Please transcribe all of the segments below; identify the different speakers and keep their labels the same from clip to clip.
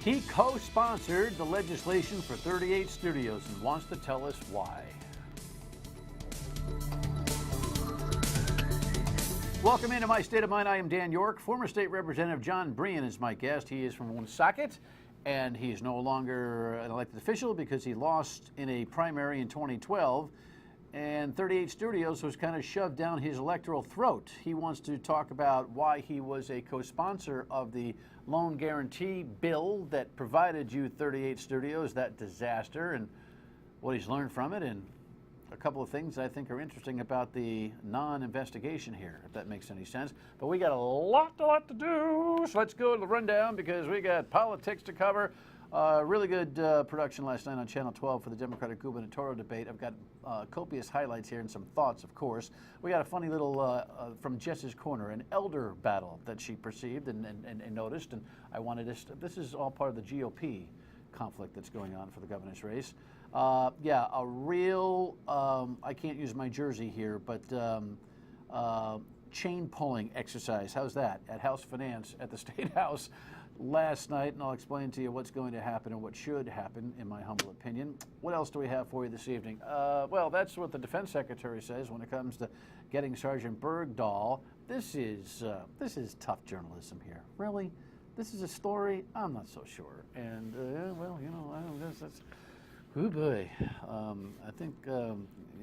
Speaker 1: He co-sponsored the legislation for 38 studios and wants to tell us why. Welcome into My State of Mind. I am Dan York. Former State Representative Jon Brien is my guest. He is from Woonsocket, and he's no longer an elected official because he lost in a primary in 2012. And 38 Studios was kind of shoved down his electoral throat. He wants to talk about why he was a co-sponsor of the loan guarantee bill that provided you 38 Studios, that disaster, and what he's learned from it, and a couple of things I think are interesting about the non-investigation here, if that makes any sense. But we got a lot to do, so let's go to the rundown because we got politics to cover. Really good production last night on Channel 12 for the Democratic gubernatorial debate. I've got copious highlights here and some thoughts, of course. We got a funny little, from Jess's Corner, an elder battle that she perceived and noticed, and I wanted this is all part of the GOP conflict that's going on for the governor's race. Yeah, a real, I can't use my jersey here, but chain pulling exercise. How's that? At House Finance at the State House last night, and I'll explain to you what's going to happen and what should happen, in my humble opinion. What else do we have for you this evening? Well, that's what the Defense Secretary says when it comes to getting Sergeant Bergdahl. This is tough journalism here. Really? This is a story? I'm not so sure. And, well, you know, I don't know, that's oh boy. I think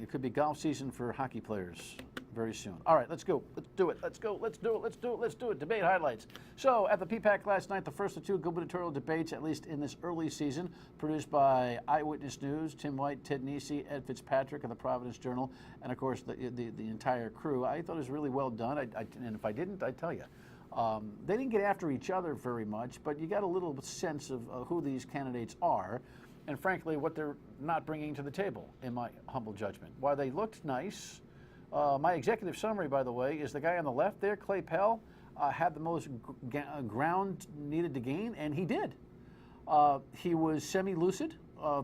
Speaker 1: it could be golf season for hockey players very soon. All right, let's go. Let's do it. Let's go. Let's do it. Let's do it. Let's do it. Debate highlights. So at the PPAC last night, the first of two gubernatorial debates, at least in this early season, produced by Eyewitness News, Tim White, Ted Nesi, Ed Fitzpatrick of the Providence Journal, and of course the entire crew. I thought it was really well done. And if I didn't, I'd tell you. They didn't get after each other very much, but you got a little sense of who these candidates are, and frankly, what they're not bringing to the table, in my humble judgment. While they looked nice, my executive summary, by the way, is the guy on the left there, Clay Pell, had the most ground needed to gain, and he did. He was semi-lucid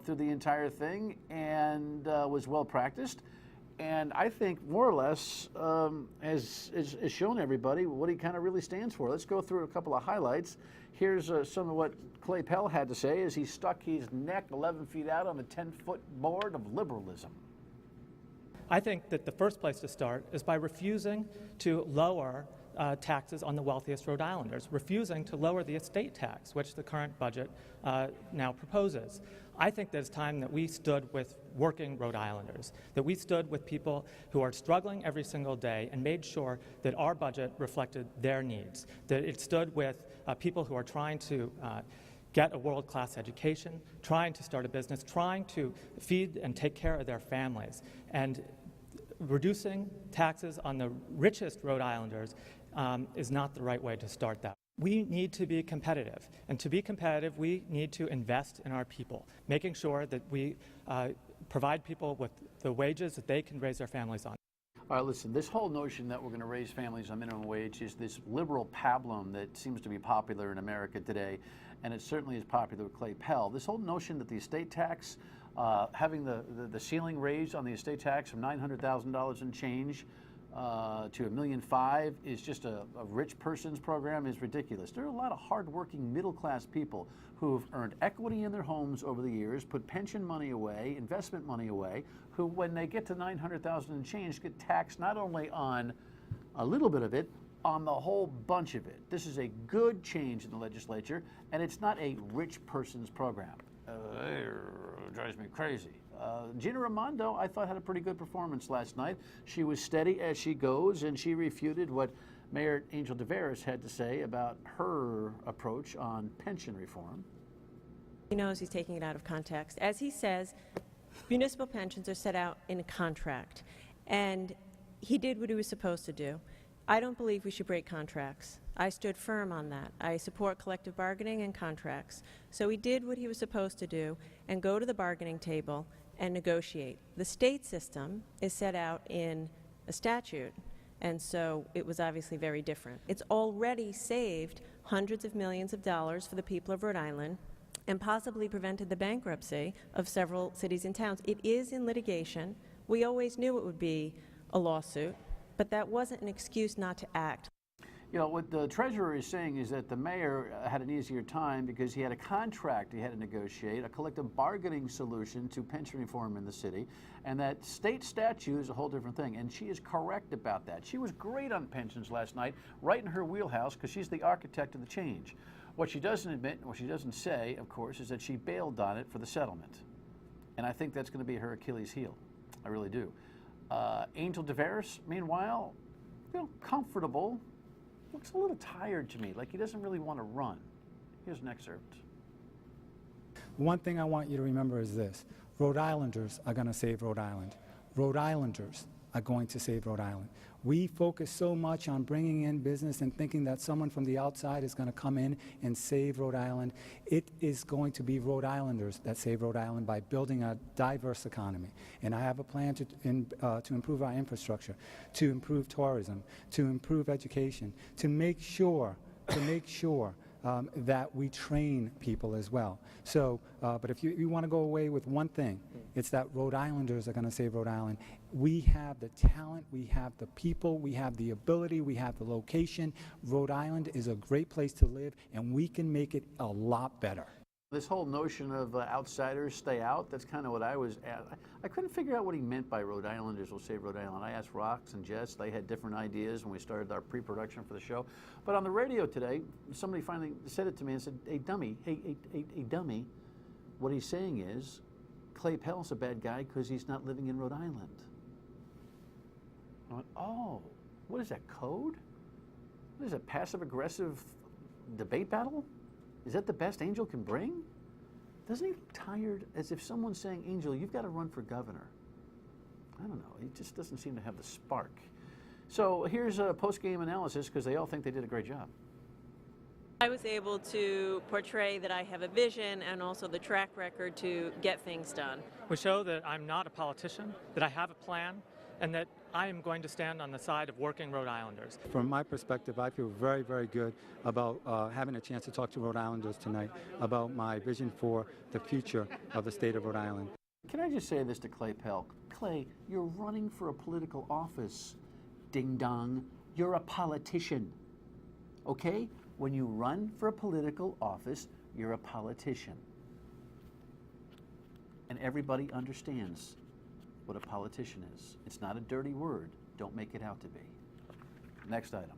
Speaker 1: through the entire thing and was well practiced. And I think more or less has shown everybody what he kind of really stands for. Let's go through a couple of highlights. Here's some of what Clay Pell had to say as he stuck his neck 11 feet out on the 10-foot board of liberalism.
Speaker 2: I think that the first place to start is by refusing to lower taxes on the wealthiest Rhode Islanders, refusing to lower the estate tax, which the current budget now proposes. I think that it's time that we stood with working Rhode Islanders, that we stood with people who are struggling every single day and made sure that our budget reflected their needs, that it stood with people who are trying to get a world-class education, trying to start a business, trying to feed and take care of their families. And reducing taxes on the richest Rhode Islanders is not the right way to start that. We need to be competitive, and to be competitive, we need to invest in our people, making sure that we provide people with the wages that they can raise their families on.
Speaker 1: All right, listen, this whole notion that we're going to raise families on minimum wage is this liberal pablum that seems to be popular in America today, and it certainly is popular with Clay Pell. This whole notion that the estate tax, having the ceiling raised on the estate tax from $900,000 and change to $1.5 million is just a rich person's program is ridiculous. There are a lot of hardworking middle-class people who've earned equity in their homes over the years, put pension money away, investment money away, who when they get to $900,000 and change get taxed not only on a little bit of it, on the whole bunch of it. This is a good change in the legislature, and it's not a rich person's program. It drives me crazy. Gina Raimondo, I thought, had a pretty good performance last night. She was steady as she goes, and she refuted what Mayor Angel DeVeris had to say about her approach on pension reform.
Speaker 3: He knows he's taking it out of context. As he says, municipal pensions are set out in a contract, and he did what he was supposed to do. I don't believe we should break contracts. I stood firm on that. I support collective bargaining and contracts. So he did what he was supposed to do and go to the bargaining table and negotiate. The state system is set out in a statute, and so it was obviously very different. It's already saved hundreds of millions of dollars for the people of Rhode Island and possibly prevented the bankruptcy of several cities and towns. It is in litigation. We always knew it would be a lawsuit, but that wasn't an excuse not to act.
Speaker 1: You know, what the treasurer is saying is that the mayor had an easier time because he had a contract he had to negotiate, a collective bargaining solution to pension reform in the city, and that state statute is a whole different thing. And she is correct about that. She was great on pensions last night, right in her wheelhouse, because she's the architect of the change. What she doesn't admit, and what she doesn't say, of course, is that she bailed on it for the settlement. And I think that's going to be her Achilles heel. I really do. Angel DeVeris, meanwhile, comfortable. Looks a little tired to me, like he doesn't really want to run. Here's an excerpt.
Speaker 4: One thing I want you to remember is this. Rhode Islanders are going to save Rhode Island. Rhode Islanders are going to save Rhode Island. We focus so much on bringing in business and thinking that someone from the outside is going to come in and save Rhode Island. It is going to be Rhode Islanders that save Rhode Island by building a diverse economy. And I have a plan to improve our infrastructure, to improve tourism, to improve education, to make sure that we train people as well. So, but if you want to go away with one thing, it's that Rhode Islanders are going to save Rhode Island. We have the talent, we have the people, we have the ability, we have the location. Rhode Island is a great place to live, and we can make it a lot better.
Speaker 1: This whole notion of outsiders stay out, that's kind of what I was at. I couldn't figure out what he meant by Rhode Islanders will save Rhode Island. I asked Rox and Jess. They had different ideas when we started our pre-production for the show. But on the radio today, somebody finally said it to me and said, hey, dummy, hey, dummy, what he's saying is Clay Pell's a bad guy because he's not living in Rhode Island. I went, oh, what is that, code? What is it, passive-aggressive debate battle? Is that the best Angel can bring? Doesn't he look tired, as if someone's saying, Angel, you've got to run for governor? I don't know. He just doesn't seem to have the spark. So here's a post-game analysis, because they all think they did a great job.
Speaker 3: I was able to portray that I have a vision and also the track record to get things done.
Speaker 2: We show that I'm not a politician, that I have a plan, and that I am going to stand on the side of working Rhode Islanders.
Speaker 4: From my perspective, I feel very, very good about having a chance to talk to Rhode Islanders tonight about my vision for the future of the state of Rhode Island.
Speaker 1: Can I just say this to Clay Pell? Clay, you're running for a political office. Ding dong. You're a politician. Okay? When you run for a political office, you're a politician. And everybody understands what a politician is. It's not a dirty word. Don't make it out to be. Next item.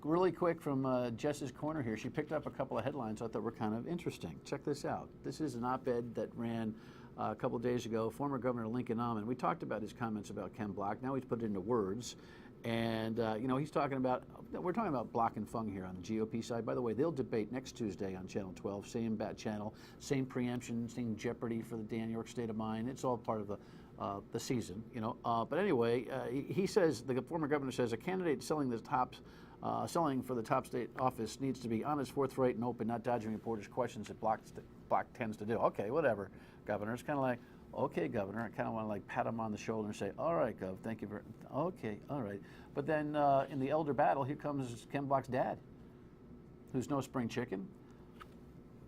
Speaker 1: Really quick from Jess's corner here. She picked up a couple of headlines I thought were kind of interesting. Check this out. This is an op-ed that ran a couple of days ago. Former Governor Lincoln Amin. We talked about his comments about Ken Block. Now he's put it into words. And, he's talking about, we're talking about Block and Fung here on the GOP side. By the way, they'll debate next Tuesday on Channel 12, same bat channel, same preemption, same jeopardy for the Dan York State of Mind. It's all part of the season, But anyway, he says, the former governor says, a candidate selling for the top state office needs to be honest, forthright, and open, not dodging reporters' questions that Block tends to do. Okay, whatever, Governor. It's kind of like, okay, Governor. I kind of want to pat him on the shoulder and say, all right, Gov, thank you very much. Okay, all right. But then in the elder battle, here comes Ken Block's dad, who's no spring chicken.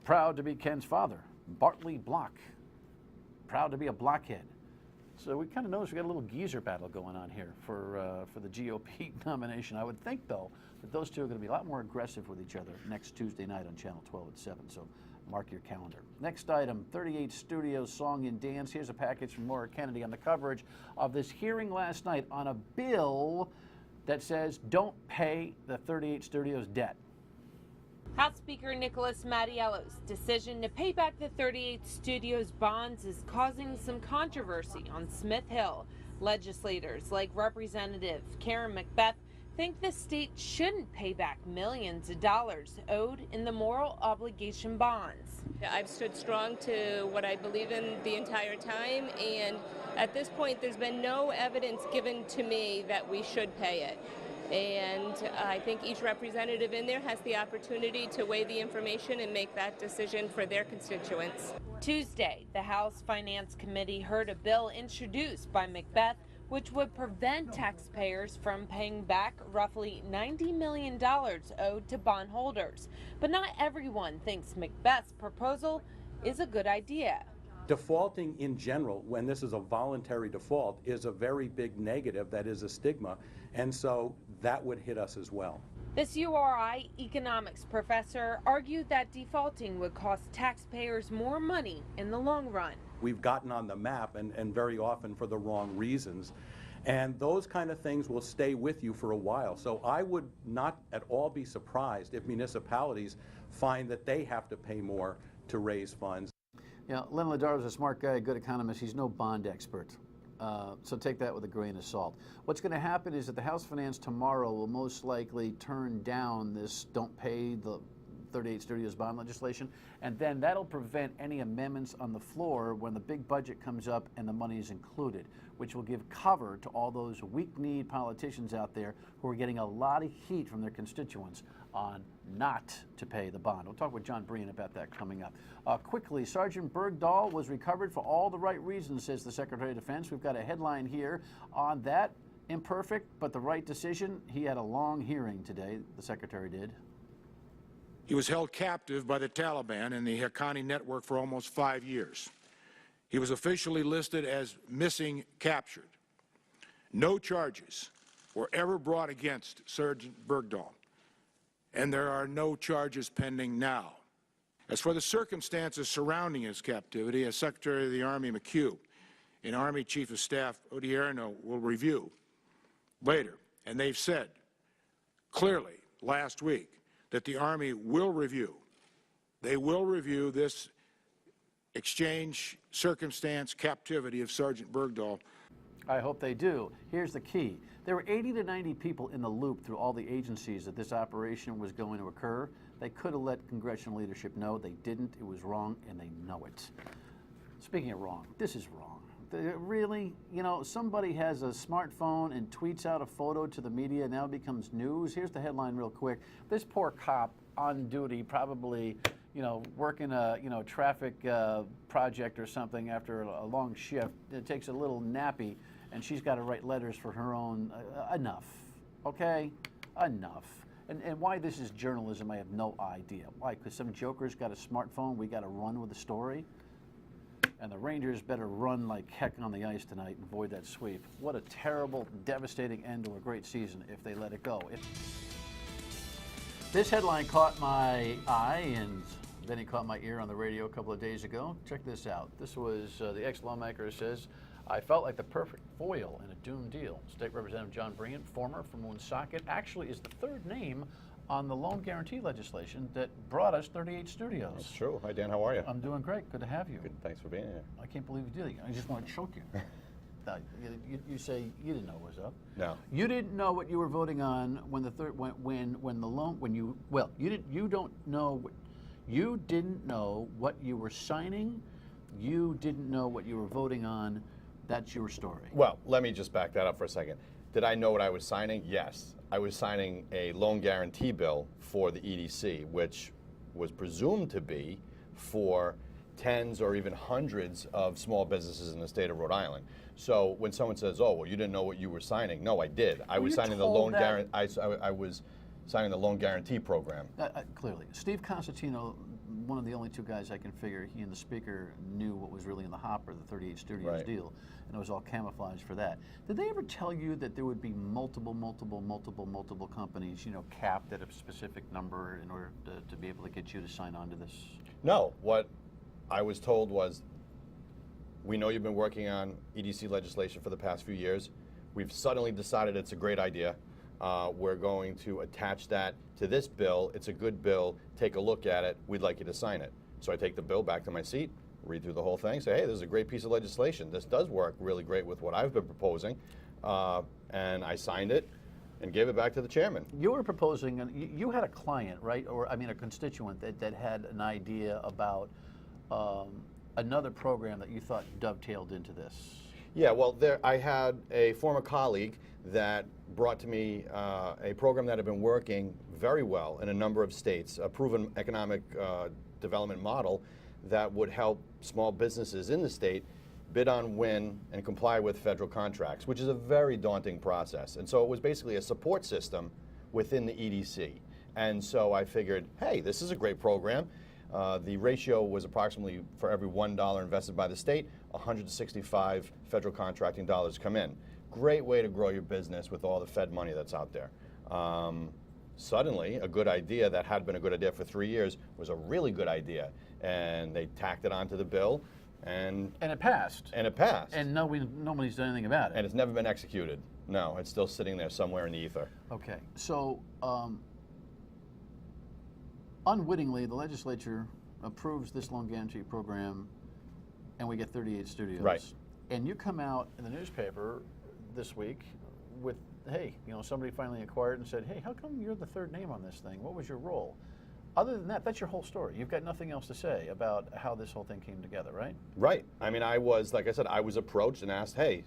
Speaker 1: Proud to be Ken's father, Bartley Block. Proud to be a blockhead. So we kind of notice we got a little geezer battle going on here for the GOP nomination. I would think, though, that those two are going to be a lot more aggressive with each other next Tuesday night on Channel 12 at 7. So mark your calendar. Next item, 38 Studios Song and Dance. Here's a package from Maura Kennedy on the coverage of this hearing last night on a bill that says don't pay the 38 Studios debt.
Speaker 5: House Speaker Nicholas Mattiello's decision to pay back the 38 Studios bonds is causing some controversy on Smith Hill. Legislators like Representative Karen McBeth think the state shouldn't pay back millions of dollars owed in the moral obligation bonds.
Speaker 6: I've stood strong to what I believe in the entire time, and at this point there's been no evidence given to me that we should pay it. And I think each representative in there has the opportunity to weigh the information and make that decision for their constituents.
Speaker 5: Tuesday, the House Finance Committee heard a bill introduced by McBeth which would prevent taxpayers from paying back roughly $90 million owed to bondholders. But not everyone thinks McBeth's proposal is a good idea.
Speaker 7: Defaulting in general, when this is a voluntary default, is a very big negative. That is a stigma. And so that would hit us as well.
Speaker 5: This URI economics professor argued that defaulting would cost taxpayers more money in the long run.
Speaker 7: We've gotten on the map, and very often for the wrong reasons. And those kind of things will stay with you for a while. So I would not at all be surprised if municipalities find that they have to pay more to raise funds.
Speaker 1: Yeah, Len Ladaro is a smart guy, a good economist. He's no bond expert. So take that with a grain of salt. What's going to happen is that the House Finance tomorrow will most likely turn down this don't pay the 38 Studios bond legislation, and then that'll prevent any amendments on the floor when the big budget comes up and the money is included, which will give cover to all those weak-kneed politicians out there who are getting a lot of heat from their constituents on not to pay the bond. We'll talk with Jon Brien about that coming up. Quickly, Sergeant Bergdahl was recovered for all the right reasons, says the Secretary of Defense. We've got a headline here on that. Imperfect, but the right decision. He had a long hearing today, the Secretary did.
Speaker 8: He was held captive by the Taliban in the Haqqani network for almost 5 years. He was officially listed as missing captured. No charges were ever brought against Sergeant Bergdahl, and there are no charges pending now. As for the circumstances surrounding his captivity, as Secretary of the Army McHugh and Army Chief of Staff Odierno will review later, and they've said clearly last week that the Army will review. They will review this exchange, circumstance, captivity of Sergeant Bergdahl.
Speaker 1: I hope they do. Here's the key. There were 80 to 90 people in the loop through all the agencies that this operation was going to occur. They could have let congressional leadership know. They didn't. It was wrong, and they know it. Speaking of wrong, this is wrong. Really? You know, somebody has a smartphone and tweets out a photo to the media, now it becomes news. Here's the headline real quick. This poor cop on duty, probably, you know, working a, traffic project or something after a long shift. It takes a little nappy, and she's got to write letters for her own. Enough, okay? Enough. And why this is journalism, I have no idea. Why? Because some joker's got a smartphone, we got to run with the story? And the Rangers better run like heck on the ice tonight and avoid that sweep. What a terrible, devastating end to a great season if they let it go. This headline caught my eye, and then it caught my ear on the radio a couple of days ago. Check this out. This was the ex-lawmaker says, I felt like the perfect foil in a doomed deal. State Representative Jon Brien, former from Woonsocket, actually is the third name on the loan guarantee legislation that brought us 38 Studios.
Speaker 9: That's true. Hi, Dan. How are you?
Speaker 1: I'm doing great. Good to have you.
Speaker 9: Good. Thanks for being here.
Speaker 1: I can't believe you did it. I just want to choke you. You say you didn't know what was up.
Speaker 9: No.
Speaker 1: You didn't know what you were voting on when the you didn't know what you were signing. You didn't know what you were voting on. That's your story.
Speaker 9: Well, let me just back that up for a second. Did I know what I was signing? Yes. I was signing a loan guarantee bill for the EDC, which was presumed to be for tens or even hundreds of small businesses in the state of Rhode Island. So when someone says, "Oh, well, you didn't know what you were signing," no, I did. I was signing the loan guarantee. I was signing the loan guarantee program.
Speaker 1: Clearly, Steve Constantino, one of the only two guys I can figure, he and the speaker knew what was really in the hopper, the 38 Studios deal, and it was all camouflage for that. Did they ever tell you that there would be multiple companies, capped at a specific number in order to be able to get you to sign on to this?
Speaker 9: No. What I was told was, we know you've been working on EDC legislation for the past few years. We've suddenly decided it's a great idea. We're going to attach that to this bill. It's a good bill. Take a look at it. We'd like you to sign it. So I take the bill back to my seat, read through the whole thing, say, hey, this is a great piece of legislation. This does work really great with what I've been proposing. And I signed it and gave it back to the chairman.
Speaker 1: You were proposing, you had a client, right? Or, I mean, a constituent that had an idea about another program that you thought dovetailed into this.
Speaker 9: Yeah, well, I had a former colleague that brought to me a program that had been working very well in a number of states, a proven economic development model that would help small businesses in the state bid on, win, and comply with federal contracts, which is a very daunting process. And so it was basically a support system within the EDC. And so I figured, hey, this is a great program. The ratio was approximately, for every $1 invested by the state, 165 federal contracting dollars come in. Great way to grow your business with all the Fed money that's out there. Suddenly, a good idea that had been a good idea for 3 years was a really good idea, and they tacked it onto the bill, and
Speaker 1: it passed.
Speaker 9: And it passed.
Speaker 1: And nobody's done anything about it.
Speaker 9: And it's never been executed. No, it's still sitting there somewhere in the ether.
Speaker 1: Okay, so unwittingly, the legislature approves this loan guarantee program, and we get 38 studios.
Speaker 9: Right.
Speaker 1: And you come out in the newspaper this week with, hey, somebody finally acquired and said, hey, how come you're the third name on this thing? What was your role? Other than that, that's your whole story. You've got nothing else to say about how this whole thing came together, right?
Speaker 9: Right. I mean, like I said, I was approached and asked, hey,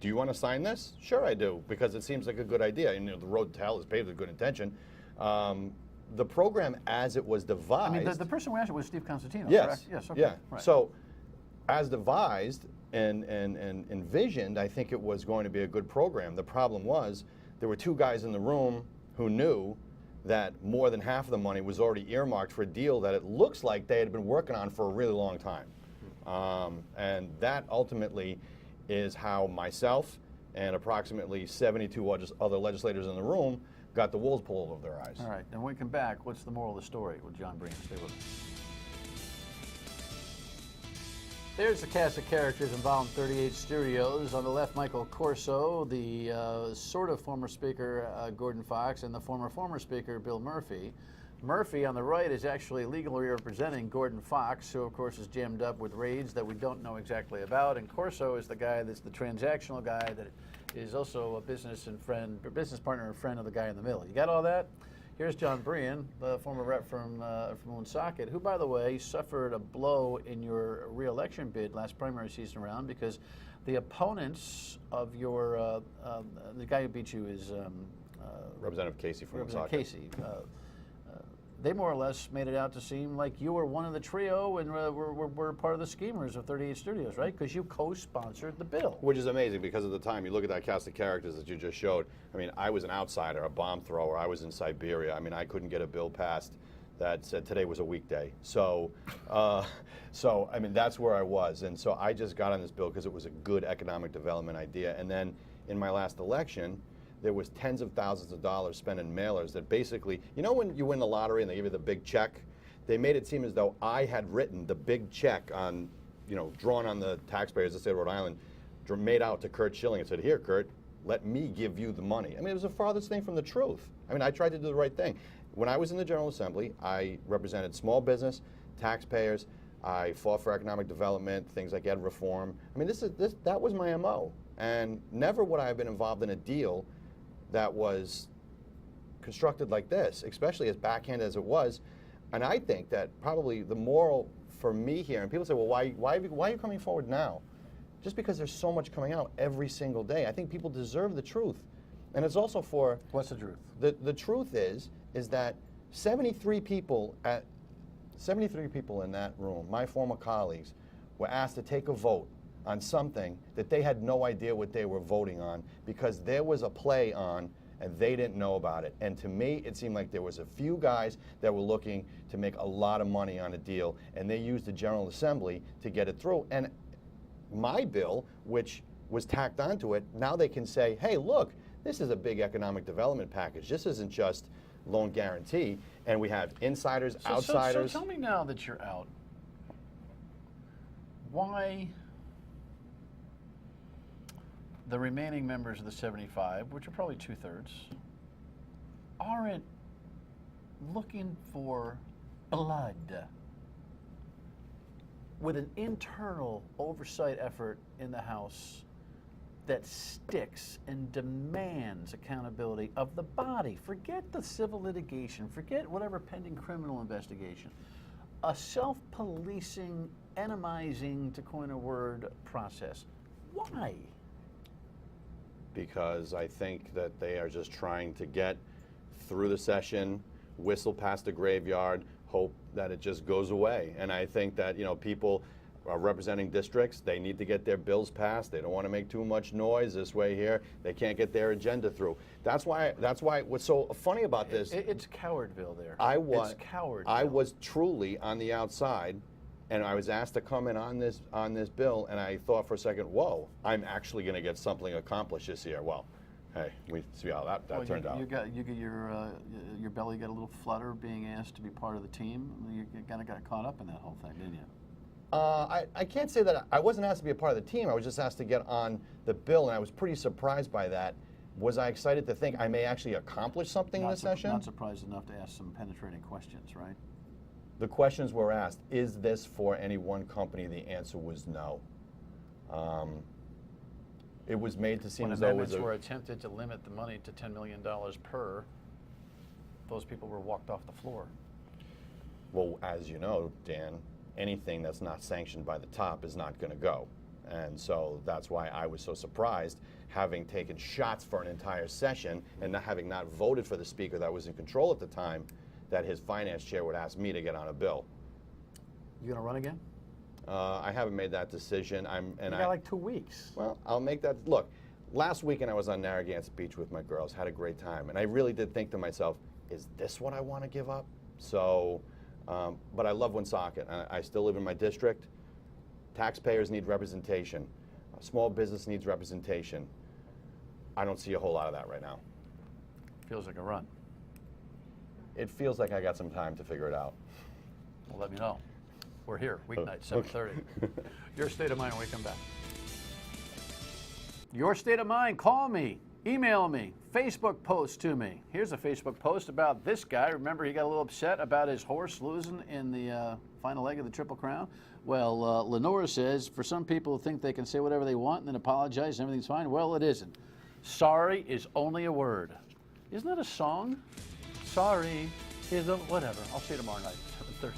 Speaker 9: do you want to sign this? Sure I do, because it seems like a good idea. And the road to hell is paved with good intention. The program as it was devised...
Speaker 1: I mean, the person who asked it was Steve Constantino,
Speaker 9: yes.
Speaker 1: correct? Yes, okay.
Speaker 9: Yeah.
Speaker 1: Right.
Speaker 9: So, as devised and envisioned, I think it was going to be a good program. The problem was, there were two guys in the room who knew that more than half of the money was already earmarked for a deal that it looks like they had been working on for a really long time. And that ultimately is how myself and approximately 72 other legislators in the room got the wolves pulled over their eyes.
Speaker 1: All right, and when we come back, what's the moral of the story with Jon Brien? Stay with us. There's the cast of characters involved in 38 Studios. On the left, Michael Corso, the sort of former Speaker Gordon Fox, and the former Speaker Bill Murphy. Murphy on the right is actually legally representing Gordon Fox, who of course is jammed up with raids that we don't know exactly about. And Corso is the guy that's the transactional guy that is also a business partner and friend of the guy in the middle. You got all that? Here's Jon Brien, the former rep from Woonsocket, who, by the way, suffered a blow in your re-election bid last primary season round because the opponents of your the guy who beat you is
Speaker 9: Representative Casey from
Speaker 1: Representative
Speaker 9: Woonsocket.
Speaker 1: Casey. They more or less made it out to seem like you were one of the trio and were part of the schemers of 38 Studios, right? Because you co-sponsored the bill.
Speaker 9: Which is amazing because at the time, you look at that cast of characters that you just showed, I mean, I was an outsider, a bomb thrower, I was in Siberia. I mean, I couldn't get a bill passed that said today was a weekday. So, I mean, that's where I was. And so I just got on this bill because it was a good economic development idea. And then in my last election, there was tens of thousands of dollars spent in mailers that basically, when you win the lottery and they give you the big check, they made it seem as though I had written the big check on, drawn on the taxpayers of the state of Rhode Island, made out to Kurt Schilling and said, here, Kurt, let me give you the money. I mean, it was the farthest thing from the truth. I mean, I tried to do the right thing. When I was in the General Assembly, I represented small business, taxpayers, I fought for economic development, things like ed reform. I mean, that was my MO. And never would I have been involved in a deal that was constructed like this, especially as backhanded as it was. And I think that probably the moral for me here, and people say, well, why are you coming forward now? Just because there's so much coming out every single day. I think people deserve the truth. And it's also for...
Speaker 1: What's the truth?
Speaker 9: The truth is that 73 people in that room, my former colleagues, were asked to take a vote on something that they had no idea what they were voting on because there was a play on and they didn't know about it. And to me, it seemed like there was a few guys that were looking to make a lot of money on a deal, and they used the General Assembly to get it through. And my bill, which was tacked onto it, now they can say, hey, look, this is a big economic development package. This isn't just loan guarantee. And we have insiders, outsiders.
Speaker 1: So tell me now that you're out, why the remaining members of the 75, which are probably 2/3, aren't looking for blood with an internal oversight effort in the House that sticks and demands accountability of the body. Forget the civil litigation, forget whatever pending criminal investigation. A self-policing, entomizing, to coin a word, process. Why?
Speaker 9: Because I think that they are just trying to get through the session, whistle past the graveyard, hope that it just goes away. And I think that, people are representing districts, they need to get their bills passed. They don't want to make too much noise this way here. They can't get their agenda through. That's why what's so funny about this.
Speaker 1: It's Cowardville there.
Speaker 9: It's
Speaker 1: Cowardville.
Speaker 9: I was truly on the outside, and I was asked to come in on this bill, and I thought for a second, whoa, I'm actually going to get something accomplished this year. Well, hey, we see how that
Speaker 1: Well,
Speaker 9: turned out.
Speaker 1: You get your belly got a little flutter being asked to be part of the team. You kind of got caught up in that whole thing, didn't you?
Speaker 9: I can't say that I wasn't asked to be a part of the team. I was just asked to get on the bill, and I was pretty surprised by that. Was I excited to think I may actually accomplish something in this session?
Speaker 1: Not surprised enough to ask some penetrating questions, right?
Speaker 9: The questions were asked, is this for any one company? The answer was no. It was made to seem
Speaker 1: When
Speaker 9: as though it was
Speaker 1: amendments were attempted to limit the money to $10 million per, those people were walked off the floor.
Speaker 9: well, as you know, Dan, anything that's not sanctioned by the top is not going to go. And so that's why I was so surprised, having taken shots for an entire session and not having not voted for the speaker that was in control at the time, that his finance chair would ask me to get on a bill.
Speaker 1: You going to run again?
Speaker 9: I haven't made that decision.
Speaker 1: You got like 2 weeks.
Speaker 9: Well, I'll make that. Look, last weekend I was on Narragansett Beach with my girls, had a great time, and I really did think to myself, is this what I want to give up? So, but I love Woonsocket. I still live in my district. Taxpayers need representation. Small business needs representation. I don't see a whole lot of that right now.
Speaker 1: Feels like a run.
Speaker 9: It feels like I got some time to figure it out.
Speaker 1: Well, let me know. We're here, weeknight, 7:30. Your state of mind when we come back. Your state of mind, call me, email me, Facebook post to me. Here's a Facebook post about this guy. Remember, he got a little upset about his horse losing in the final leg of the Triple Crown? Well, Lenora says, for some people who think they can say whatever they want and then apologize and everything's fine, well, it isn't. Sorry is only a word. Isn't that a song? Sorry is a whatever. I'll see you tomorrow night, 7:30.